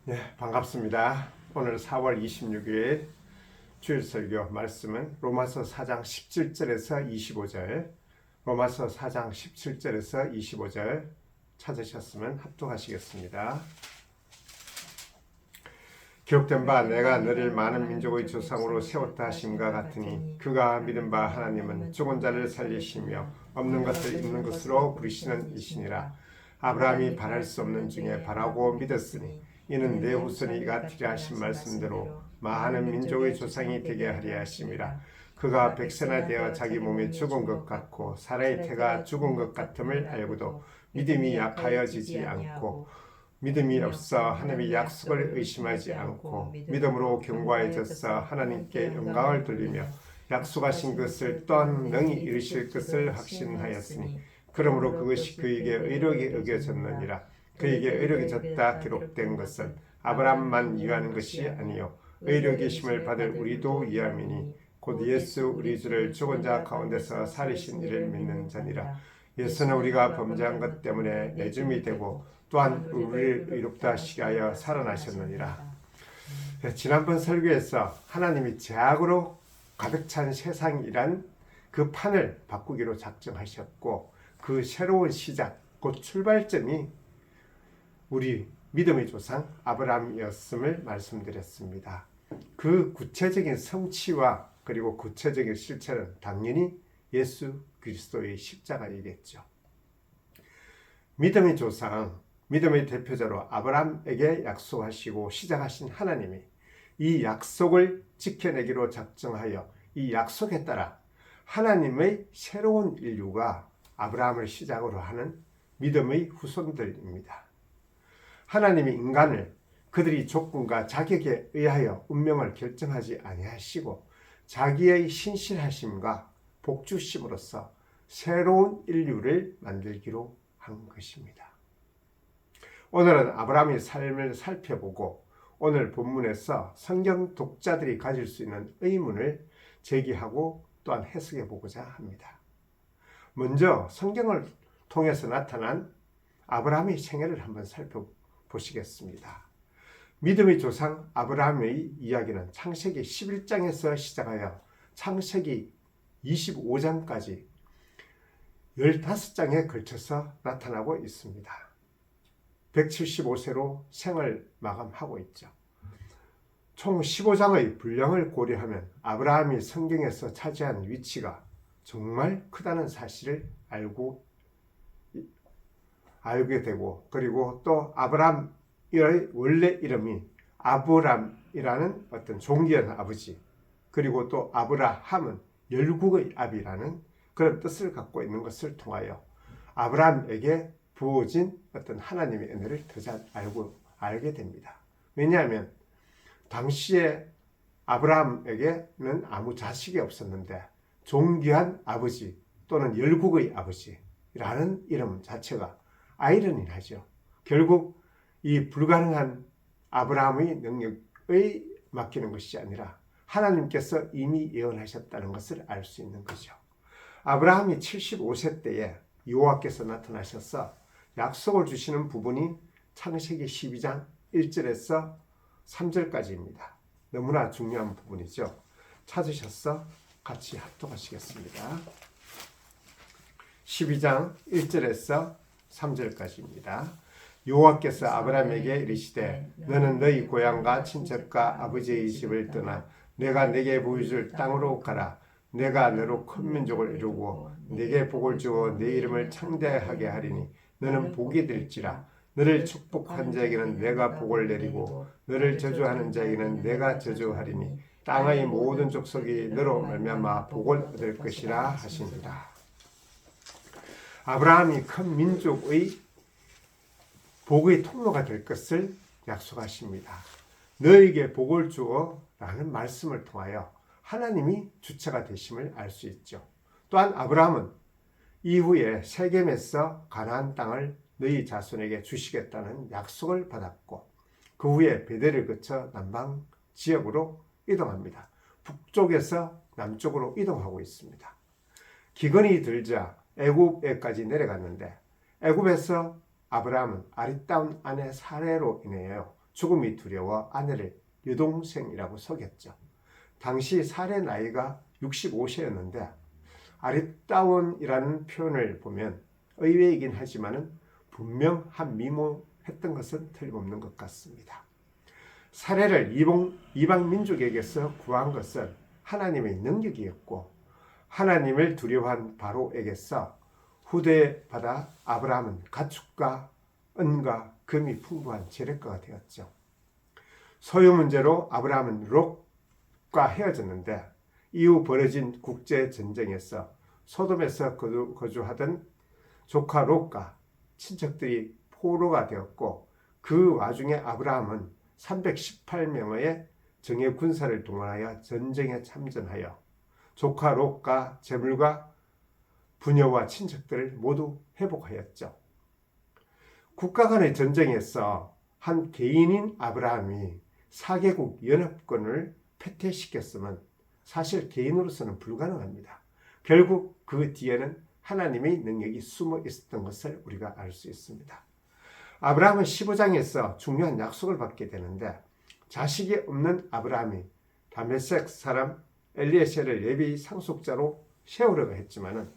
네, 반갑습니다. 오늘 4월 26일 주일 설교 말씀은 로마서 4장 17절에서 25절, 로마서 4장 17절에서 25절 찾으셨으면 합독하시겠습니다. 기록된 바 내가 너를 많은 민족의 조상으로 세웠다 하심과 같으니 그가 믿은 바 하나님은 죽은 자를 살리시며 없는 것을 있는 것으로 부리시는 이시니라. 아브라함이 바랄 수 없는 중에 바라고 믿었으니 이는 내 후손이 이같으리라 하신 말씀대로 많은 민족의 조상이 되게 하리라 하심이라. 그가 백세나 되어 자기 몸이 죽은 것 같고 사라의 태가 죽은 것 같음을 알고도 믿음이 약하여지지 않고 믿음이 없어 하나님의 약속을 의심하지 않고 믿음으로 견고해져서 하나님께 영광을 돌리며 약속하신 것을 또한 능히 이루실 것을 확신하였으니 그러므로 그것이 그에게 의롭게 여겨졌느니라. 그에게 의롭게 졌다 기록된 것은 아브라함만 위하는 것이 아니요 의롭게 심을 받을 우리도 위함이니 곧 예수 우리 주를 죽은 자 가운데서 살리신 이를 믿는 자니라. 예수는 우리가 범죄한 것 때문에 내줌이 되고 또한 우리를 의롭다 하시게 하여 살아나셨느니라. 지난번 설교에서 하나님이 죄악으로 가득 찬 세상이란 그 판을 바꾸기로 작정하셨고 그 새로운 시작, 곧 출발점이 우리 믿음의 조상 아브라함이었음을 말씀드렸습니다. 그 구체적인 성취와 그리고 구체적인 실체는 당연히 예수 그리스도의 십자가이겠죠. 믿음의 조상, 믿음의 대표자로 아브라함에게 약속하시고 시작하신 하나님이 이 약속을 지켜내기로 작정하여 이 약속에 따라 하나님의 새로운 인류가 아브라함을 시작으로 하는 믿음의 후손들입니다. 하나님이 인간을 그들이 조건과 자격에 의하여 운명을 결정하지 아니하시고 자기의 신실하심과 복주심으로써 새로운 인류를 만들기로 한 것입니다. 오늘은 아브라함의 삶을 살펴보고 오늘 본문에서 성경 독자들이 가질 수 있는 의문을 제기하고 또한 해석해 보고자 합니다. 먼저 성경을 통해서 나타난 아브라함의 생애를 한번 살펴보시겠습니다. 믿음의 조상 아브라함의 이야기는 창세기 11장에서 시작하여 창세기 25장까지 15장에 걸쳐서 나타나고 있습니다. 175세로 생을 마감하고 있죠. 총 15장의 분량을 고려하면 아브라함이 성경에서 차지한 위치가 정말 크다는 사실을 알게 되고, 그리고 또 아브라함의 원래 이름이 아브람이라는 어떤 존귀한 아버지, 그리고 또 아브라함은 열국의 아비라는 그런 뜻을 갖고 있는 것을 통하여 아브라함에게 부어진 어떤 하나님의 은혜를 더 잘 알게 됩니다. 왜냐하면 당시에 아브라함에게는 아무 자식이 없었는데 존귀한 아버지 또는 열국의 아버지라는 이름 자체가 아이러니하죠. 결국 이 불가능한 아브라함의 능력에 맡기는 것이 아니라 하나님께서 이미 예언하셨다는 것을 알 수 있는 거죠. 아브라함이 75세 때에 여호와께서 나타나셔서 약속을 주시는 부분이 창세기 12장 1절에서 3절까지입니다. 너무나 중요한 부분이죠. 찾으셔서 같이 합독하시겠습니다. 12장 1절에서 3절까지입니다. 여호와께서 아브라함에게 이르시되 너는 너희 고향과 친척과 아버지의 집을 떠나 내가 네게 보여줄 땅으로 가라. 내가 너로 큰 민족을 이루고 네게 복을 주어 네 이름을 창대하게 하리니 너는 복이 될지라. 너를 축복한 자에게는 내가 복을 내리고 너를 저주하는 자에게는 내가 저주하리니 땅의 모든 족속이 너로 말미암아 복을 얻을 것이라 하시니라. 아브라함이 큰 민족의 복의 통로가 될 것을 약속하십니다. 너에게 복을 주어 라는 말씀을 통하여 하나님이 주체가 되심을 알 수 있죠. 또한 아브라함은 이후에 세겜에서 가나안 땅을 너희 자손에게 주시겠다는 약속을 받았고 그 후에 베델을 거쳐 남방 지역으로 이동합니다. 북쪽에서 남쪽으로 이동하고 있습니다. 기근이 들자 애굽에까지 내려갔는데 애굽에서 아브라함은 아리따운 아내 사레로 인하여 죽음이 두려워 아내를 여동생이라고 속였죠. 당시 사례 나이가 65세였는데 아리따운이라는 표현을 보면 의외이긴 하지만 분명 한 미모했던 것은 틀림없는 것 같습니다. 사례를 이방 민족에게서 구한 것은 하나님의 능력이었고 하나님을 두려워한 바로에게서 후대받아 아브라함은 가축과 은과 금이 풍부한 재래가가 되었죠. 소유 문제로 아브라함은 롯과 헤어졌는데 이후 벌어진 국제 전쟁에서 소돔에서 거주하던 조카 롯과 친척들이 포로가 되었고 그 와중에 아브라함은 318명의 정예 군사를 동원하여 전쟁에 참전하여 조카 롯과 재물과 부녀와 친척들을 모두 회복하였죠. 국가 간의 전쟁에서 한 개인인 아브라함이 4개국 연합군을 패퇴시켰으면 사실 개인으로서는 불가능합니다. 결국 그 뒤에는 하나님의 능력이 숨어 있었던 것을 우리가 알 수 있습니다. 아브라함은 15장에서 중요한 약속을 받게 되는데 자식이 없는 아브라함이 다메섹 사람 엘리에셀을 예비 상속자로 세우려고 했지만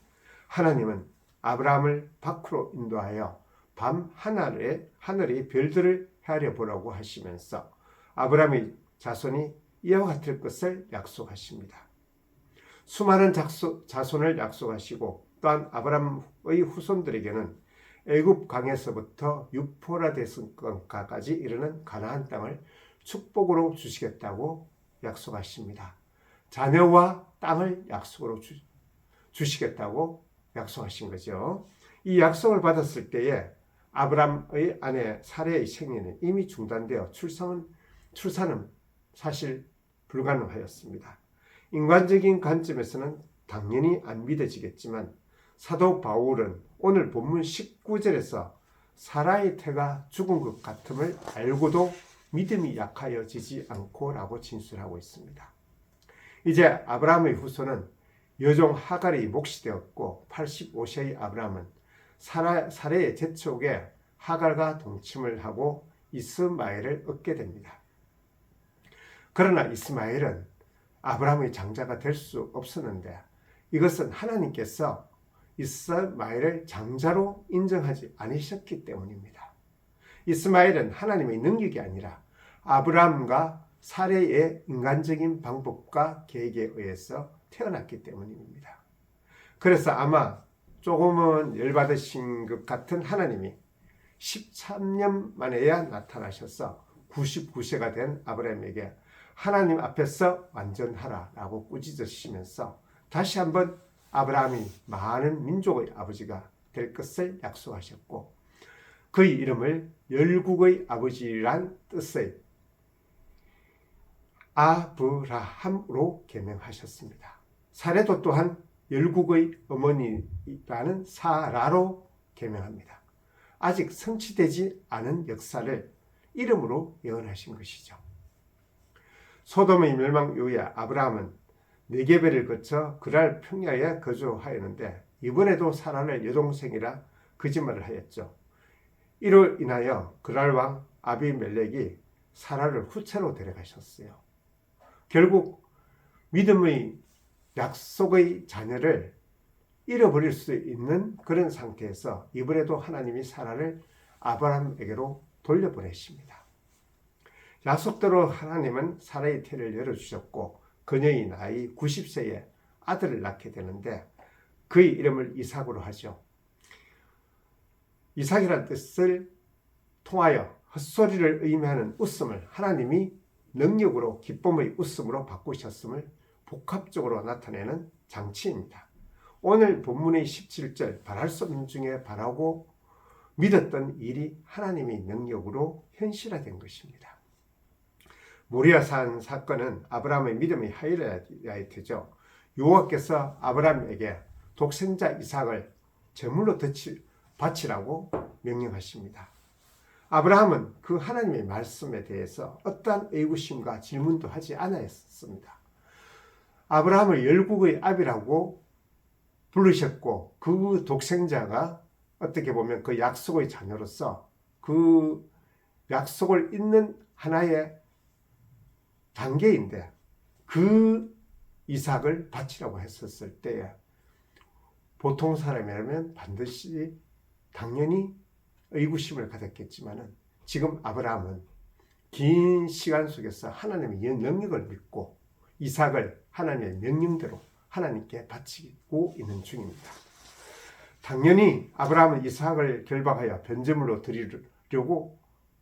하나님은 아브라함을 밖으로 인도하여 밤 하늘의 별들을 헤아려 보라고 하시면서 아브라함의 자손이 이와 같을 것을 약속하십니다. 수많은 자손을 약속하시고 또한 아브라함의 후손들에게는 애굽 강에서부터 유포라데스강까지 이르는 가나안 땅을 축복으로 주시겠다고 약속하십니다. 자녀와 땅을 약속으로 주시겠다고 약속하신 거죠. 이 약속을 받았을 때에 아브라함의 아내 사레의 생애는 이미 중단되어 출산은 사실 불가능하였습니다. 인간적인 관점에서는 당연히 안 믿어지겠지만 사도 바울은 오늘 본문 19절에서 사라의 태가 죽은 것 같음을 알고도 믿음이 약하여지지 않고 라고 진술하고 있습니다. 이제 아브라함의 후손은 여종 하갈이 몫이 되었고 85세의 아브라함은 사레의 재촉에 하갈과 동침을 하고 이스마엘을 얻게 됩니다. 그러나 이스마엘은 아브라함의 장자가 될 수 없었는데 이것은 하나님께서 이스마엘을 장자로 인정하지 않으셨기 때문입니다. 이스마엘은 하나님의 능력이 아니라 아브라함과 사레의 인간적인 방법과 계획에 의해서 태어났기 때문입니다. 그래서 아마 조금은 열받으신 것 같은 하나님이 13년 만에야 나타나셔서 99세가 된 아브라함에게 하나님 앞에서 완전하라라고 꾸짖으시면서 다시 한번 아브라함이 많은 민족의 아버지가 될 것을 약속하셨고 그의 이름을 열국의 아버지란 뜻의 아브라함으로 계명하셨습니다. 사레도 또한 열국의 어머니라는 사라로 계명합니다. 아직 성취되지 않은 역사를 이름으로 예언하신 것이죠. 소돔의 멸망 이후에 아브라함은 네게벨을 거쳐 그랄 평야에 거주하였는데 이번에도 사라를 여동생이라 거짓말을 하였죠. 이로 인하여 그랄 왕 아비멜렉이 사라를 후체로 데려가셨어요. 결국 믿음의 약속의 자녀를 잃어버릴 수 있는 그런 상태에서 이번에도 하나님이 사라를 아브라함에게로 돌려보내십니다. 약속대로 하나님은 사라의 태를 열어주셨고 그녀의 나이 90세에 아들을 낳게 되는데 그의 이름을 이삭으로 하죠. 이삭이라는 뜻을 통하여 헛소리를 의미하는 웃음을 하나님이 능력으로 기쁨의 웃음으로 바꾸셨음을 복합적으로 나타내는 장치입니다. 오늘 본문의 17절 바랄 수 없는 중에 바라고 믿었던 일이 하나님의 능력으로 현실화된 것입니다. 모리아산 사건은 아브라함의 믿음의 하이라이트죠. 여호와께서 아브라함에게 독생자 이삭을 제물로 바치라고 명령하십니다. 아브라함은 그 하나님의 말씀에 대해서 어떠한 의구심과 질문도 하지 않았습니다. 아브라함을 열국의 아비라고 부르셨고 그 독생자가 어떻게 보면 그 약속의 자녀로서 그 약속을 잇는 하나의 단계인데 그 이삭을 바치라고 했었을 때에 보통 사람이라면 반드시 당연히 의구심을 가졌겠지만은 지금 아브라함은 긴 시간 속에서 하나님의 능력을 믿고 이삭을 하나님의 명령대로 하나님께 바치고 있는 중입니다. 당연히 아브라함은 이삭을 결박하여 변제물로 드리려고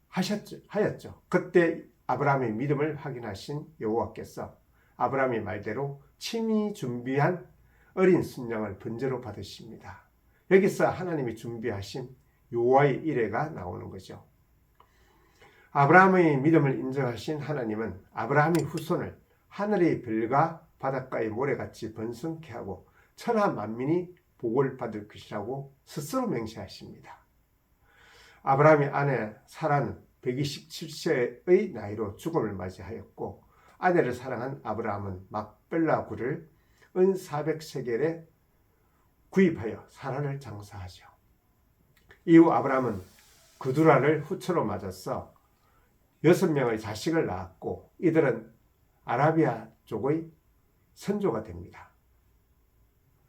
하였죠. 그때 아브라함의 믿음을 확인하신 여호와께서 아브라함의 말대로 친히 준비한 어린 순양을 번제로 받으십니다. 여기서 하나님이 준비하신 여호와의 이레가 나오는 거죠. 아브라함의 믿음을 인정하신 하나님은 아브라함의 후손을 하늘의 별과 바닷가의 모래같이 번성케 하고 천하 만민이 복을 받을 것이라고 스스로 맹세하십니다. 아브라함의 아내 사라는 127세의 나이로 죽음을 맞이하였고 아내를 사랑한 아브라함은 막벨라 굴을 은 400세겔에 구입하여 사라를 장사하죠. 이후 아브라함은 그두라를 후처로 맞아서 6명의 자식을 낳았고 이들은 아라비아 쪽의 선조가 됩니다.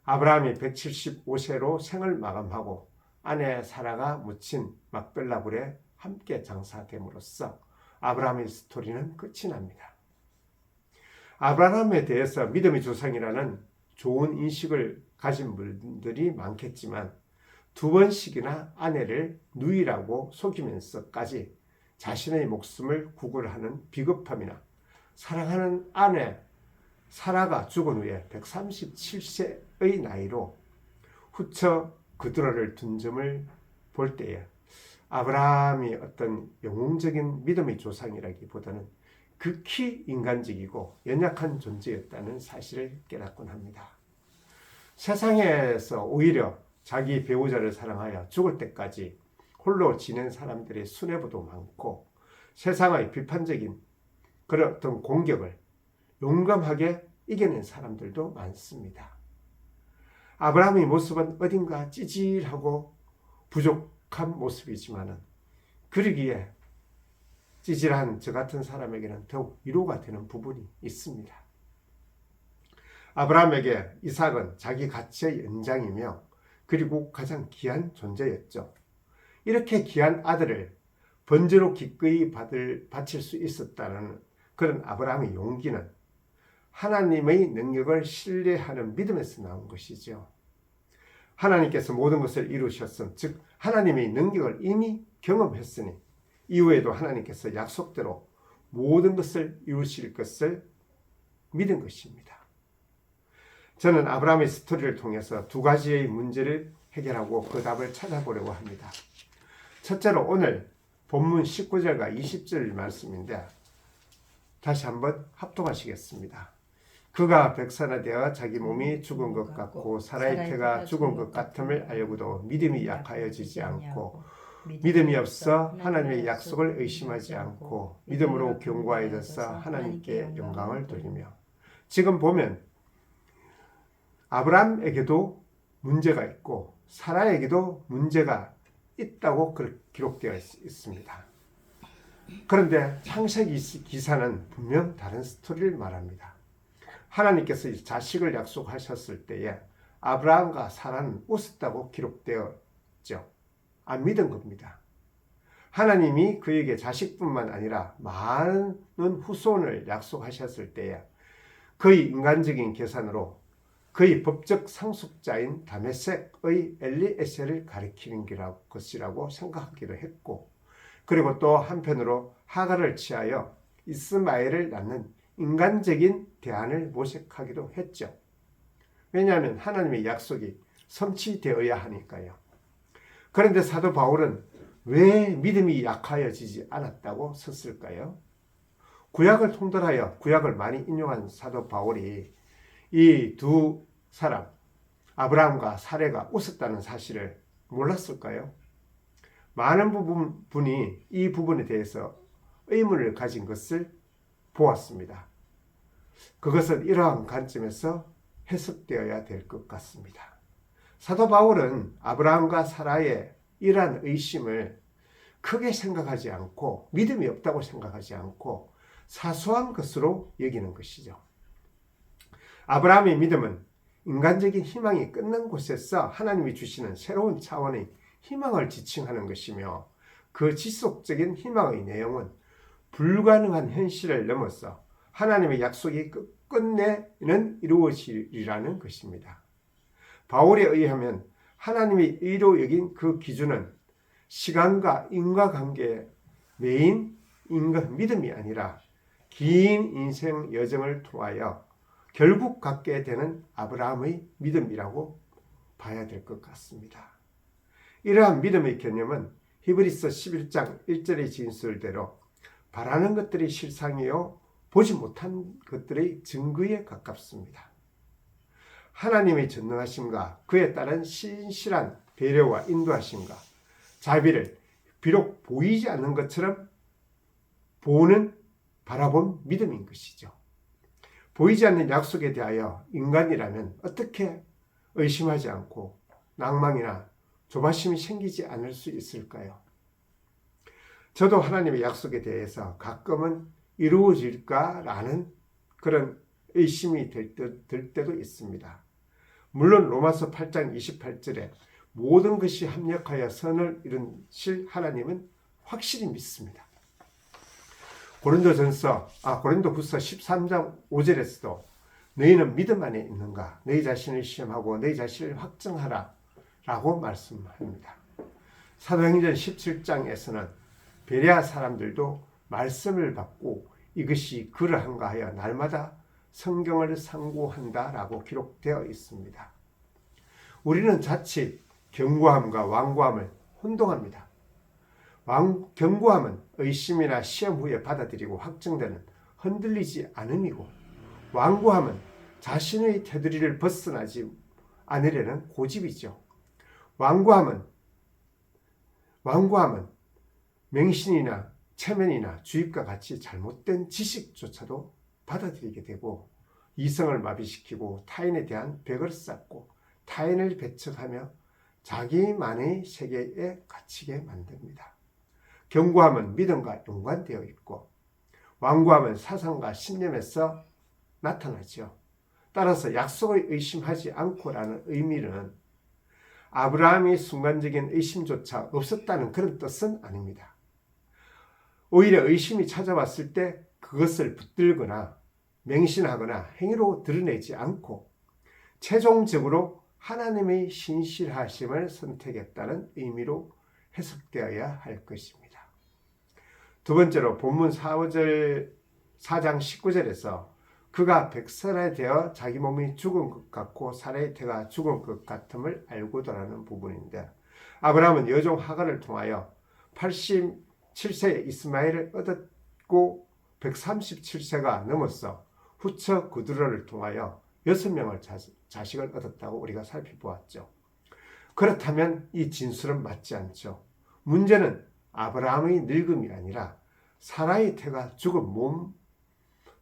아브라함이 175세로 생을 마감하고 아내 사라가 묻힌 막벨라 굴에 함께 장사됨으로써 아브라함의 스토리는 끝이 납니다. 아브라함에 대해서 믿음의 조상이라는 좋은 인식을 가진 분들이 많겠지만 2번씩이나 아내를 누이라고 속이면서까지 자신의 목숨을 구걸하는 비겁함이나 사랑하는 아내 사라가 죽은 후에 137세의 나이로 후처 그두라를 둔 점을 볼 때에 아브라함이 어떤 영웅적인 믿음의 조상이라기보다는 극히 인간적이고 연약한 존재였다는 사실을 깨닫곤 합니다. 세상에서 오히려 자기 배우자를 사랑하여 죽을 때까지 홀로 지낸 사람들의 수뇌부도 많고 세상의 비판적인 그런 어떤 공격을 용감하게 이겨낸 사람들도 많습니다. 아브라함의 모습은 어딘가 찌질하고 부족한 모습이지만은 그러기에 찌질한 저 같은 사람에게는 더욱 위로가 되는 부분이 있습니다. 아브라함에게 이삭은 자기 가치의 연장이며 그리고 가장 귀한 존재였죠. 이렇게 귀한 아들을 번제로 기꺼이 바칠 수 있었다는 그런 아브라함의 용기는 하나님의 능력을 신뢰하는 믿음에서 나온 것이죠. 하나님께서 모든 것을 이루셨음, 즉 하나님의 능력을 이미 경험했으니 이후에도 하나님께서 약속대로 모든 것을 이루실 것을 믿은 것입니다. 저는 아브라함의 스토리를 통해서 2가지의 문제를 해결하고 그 답을 찾아보려고 합니다. 첫째로 오늘 본문 19절과 20절 말씀인데 다시 한번 합독하시겠습니다. 그가 백산화되어 자기 몸이 죽은 것 같고 사라의 태가 죽은 것 같음을 알고도 믿음이 약하여지지 않고 믿음이 없어 하나님의 약속을 의심하지 않고 믿음으로 견고해져서 하나님께 영광을 돌리며. 지금 보면 아브라함에게도 문제가 있고 사라에게도 문제가 있다고 기록되어 있습니다. 그런데 창세기 기사는 분명 다른 스토리를 말합니다. 하나님께서 자식을 약속하셨을 때에 아브라함과 사라는 웃었다고 기록되었죠. 안 믿은 겁니다. 하나님이 그에게 자식뿐만 아니라 많은 후손을 약속하셨을 때에 그의 인간적인 계산으로 그의 법적 상속자인 다메섹의 엘리에셀을 가리키는 것이라고 생각하기도 했고, 그리고 또 한편으로 하갈을 취하여 이스마엘을 낳는 인간적인 대안을 모색하기도 했죠. 왜냐하면 하나님의 약속이 성취되어야 하니까요. 그런데 사도 바울은 왜 믿음이 약하여지지 않았다고 썼을까요? 구약을 통달하여 구약을 많이 인용한 사도 바울이 이 2사람 아브라함과 사레가 웃었다는 사실을 몰랐을까요? 많은 분이 이 부분에 대해서 의문을 가진 것을 보았습니다. 그것은 이러한 관점에서 해석되어야 될 것 같습니다. 사도 바울은 아브라함과 사라의 이러한 의심을 크게 생각하지 않고 믿음이 없다고 생각하지 않고 사소한 것으로 여기는 것이죠. 아브라함의 믿음은 인간적인 희망이 끝난 곳에서 하나님이 주시는 새로운 차원의 희망을 지칭하는 것이며 그 지속적인 희망의 내용은 불가능한 현실을 넘어서 하나님의 약속이 끝내는 이루어지리라는 것입니다. 바울에 의하면 하나님이 의로 여긴 그 기준은 시간과 인과관계의 메인 믿음이 아니라 긴 인생 여정을 통하여 결국 갖게 되는 아브라함의 믿음이라고 봐야 될 것 같습니다. 이러한 믿음의 개념은 히브리서 11장 1절의 진술대로 바라는 것들이 실상이요 보지 못한 것들의 증거에 가깝습니다. 하나님의 전능하심과 그에 따른 신실한 배려와 인도하심과 자비를 비록 보이지 않는 것처럼 바라본 믿음인 것이죠. 보이지 않는 약속에 대하여 인간이라면 어떻게 의심하지 않고 낭망이나 조바심이 생기지 않을 수 있을까요? 저도 하나님의 약속에 대해서 가끔은 이루어질까라는 그런 의심이 들 때도 있습니다. 물론 로마서 8장 28절에 모든 것이 합력하여 선을 이루실 하나님은 확실히 믿습니다. 고린도후서 13장 5절에서도 너희는 믿음 안에 있는가? 너희 자신을 시험하고 너희 자신을 확증하라 라고 말씀합니다. 사도행전 17장에서는 베레아 사람들도 말씀을 받고 이것이 그러한가 하여 날마다 성경을 상고한다라고 기록되어 있습니다. 우리는 자칫 견고함과 완고함을 혼동합니다. 견고함은 의심이나 시험 후에 받아들이고 확증되는 흔들리지 않음이고, 완고함은 자신의 테두리를 벗어나지 않으려는 고집이죠. 완고함은 맹신이나 체면이나 주입과 같이 잘못된 지식조차도 받아들이게 되고 이성을 마비시키고 타인에 대한 벽을 쌓고 타인을 배척하며 자기만의 세계에 갇히게 만듭니다. 견고함은 믿음과 연관되어 있고 완고함은 사상과 신념에서 나타나죠. 따라서 약속을 의심하지 않고라는 의미는 아브라함이 순간적인 의심조차 없었다는 그런 뜻은 아닙니다. 오히려 의심이 찾아왔을 때 그것을 붙들거나 맹신하거나 행위로 드러내지 않고 최종적으로 하나님의 신실하심을 선택했다는 의미로 해석되어야 할 것입니다. 두 번째로 본문 4장 19절에서 그가 100살에 되어 자기 몸이 죽은 것 같고 사라의 태가 죽은 것 같음을 알고더라는 부분인데, 아브라함은 여종 하갈을 통하여 87세에 이스마엘을 얻었고 137세가 넘어서 후처 구드라를 통하여 6명을 자식을 얻었다고 우리가 살펴보았죠. 그렇다면 이 진술은 맞지 않죠. 문제는 아브라함의 늙음이 아니라 사라의 태가 죽은 몸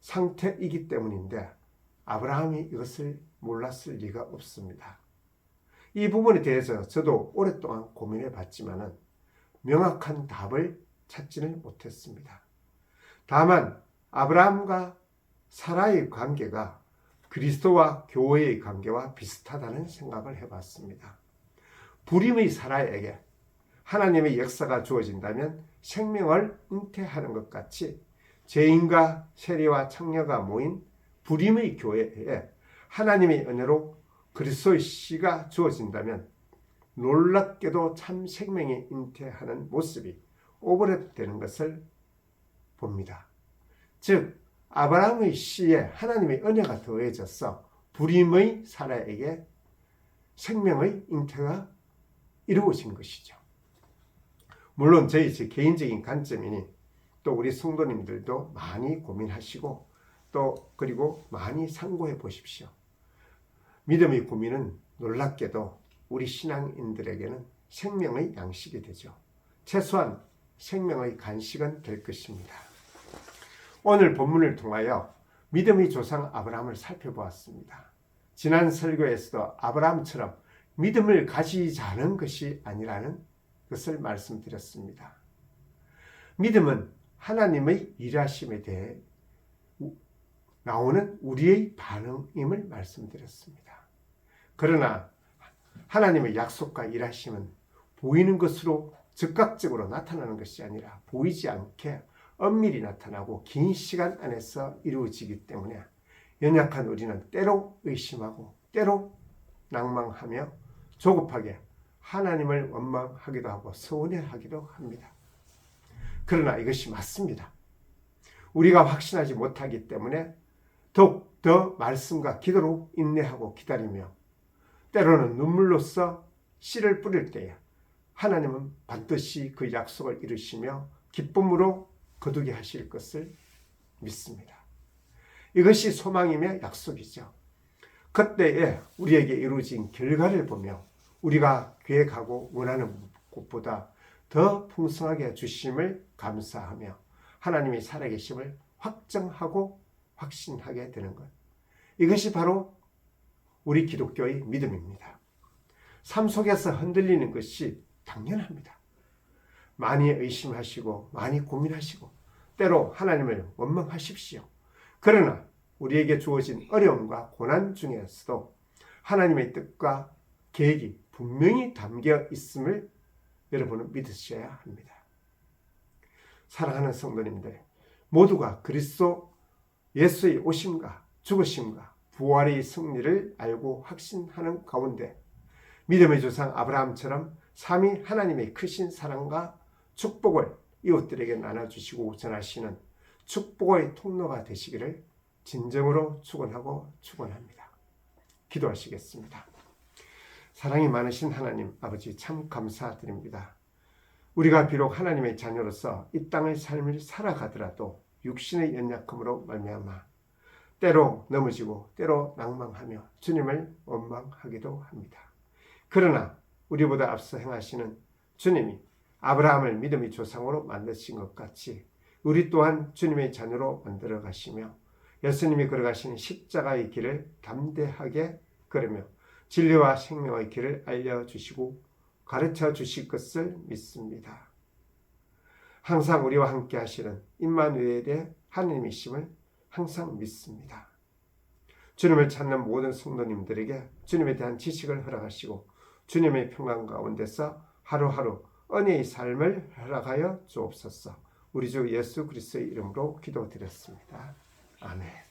상태이기 때문인데 아브라함이 이것을 몰랐을 리가 없습니다. 이 부분에 대해서 저도 오랫동안 고민해 봤지만 명확한 답을 찾지는 못했습니다. 다만 아브라함과 사라의 관계가 그리스도와 교회의 관계와 비슷하다는 생각을 해봤습니다. 불임의 사라에게 하나님의 역사가 주어진다면 생명을 잉태하는 것 같이 죄인과 세리와 창녀가 모인 불임의 교회에 하나님의 은혜로 그리스도의 씨가 주어진다면 놀랍게도 참 생명이 잉태하는 모습이 오버랩되는 것을 봅니다. 즉 아브라함의 씨에 하나님의 은혜가 더해져서 불임의 사라에게 생명의 잉태가 이루어진 것이죠. 물론 제 개인적인 관점이니 또 우리 성도님들도 많이 고민하시고 또 그리고 많이 상고해 보십시오. 믿음의 고민은 놀랍게도 우리 신앙인들에게는 생명의 양식이 되죠. 최소한 생명의 간식은 될 것입니다. 오늘 본문을 통하여 믿음의 조상 아브라함을 살펴보았습니다. 지난 설교에서도 아브라함처럼 믿음을 가지지 않은 것이 아니라는 것을 말씀드렸습니다. 믿음은 하나님의 일하심에 대해 나오는 우리의 반응임을 말씀드렸습니다. 그러나 하나님의 약속과 일하심은 보이는 것으로 즉각적으로 나타나는 것이 아니라 보이지 않게 엄밀히 나타나고 긴 시간 안에서 이루어지기 때문에 연약한 우리는 때로 의심하고 때로 낭망하며 조급하게 하나님을 원망하기도 하고 서운해하기도 합니다. 그러나 이것이 맞습니다. 우리가 확신하지 못하기 때문에 더욱 더 말씀과 기도로 인내하고 기다리며 때로는 눈물로써 씨를 뿌릴 때에 하나님은 반드시 그 약속을 이루시며 기쁨으로 거두게 하실 것을 믿습니다. 이것이 소망이며 약속이죠. 그때에 우리에게 이루어진 결과를 보며 우리가 계획하고 원하는 것보다 더 풍성하게 주심을 감사하며 하나님이 살아계심을 확정하고 확신하게 되는 것. 이것이 바로 우리 기독교의 믿음입니다. 삶 속에서 흔들리는 것이 당연합니다. 많이 의심하시고 많이 고민하시고 때로 하나님을 원망하십시오. 그러나 우리에게 주어진 어려움과 고난 중에서도 하나님의 뜻과 계획이 분명히 담겨 있음을 여러분은 믿으셔야 합니다. 사랑하는 성도님들, 모두가 그리스도 예수의 오심과 죽으심과 부활의 승리를 알고 확신하는 가운데 믿음의 조상 아브라함처럼 삼위 하나님의 크신 사랑과 축복을 이웃들에게 나눠주시고 전하시는 축복의 통로가 되시기를 진정으로 축원하고 축원합니다. 기도하시겠습니다. 사랑이 많으신 하나님 아버지 참 감사드립니다. 우리가 비록 하나님의 자녀로서 이 땅의 삶을 살아가더라도 육신의 연약함으로 말미암아 때로 넘어지고 때로 낭망하며 주님을 원망하기도 합니다. 그러나 우리보다 앞서 행하시는 주님이 아브라함을 믿음의 조상으로 만드신 것 같이 우리 또한 주님의 자녀로 만들어 가시며 예수님이 걸어가시는 십자가의 길을 담대하게 걸으며 진리와 생명의 길을 알려주시고 가르쳐 주실 것을 믿습니다. 항상 우리와 함께 하시는 임마누엘의 하나님이심을 항상 믿습니다. 주님을 찾는 모든 성도님들에게 주님에 대한 지식을 허락하시고 주님의 평강 가운데서 하루하루 은혜의 삶을 허락하여 주옵소서. 우리 주 예수 그리스도의 이름으로 기도드렸습니다. 아멘.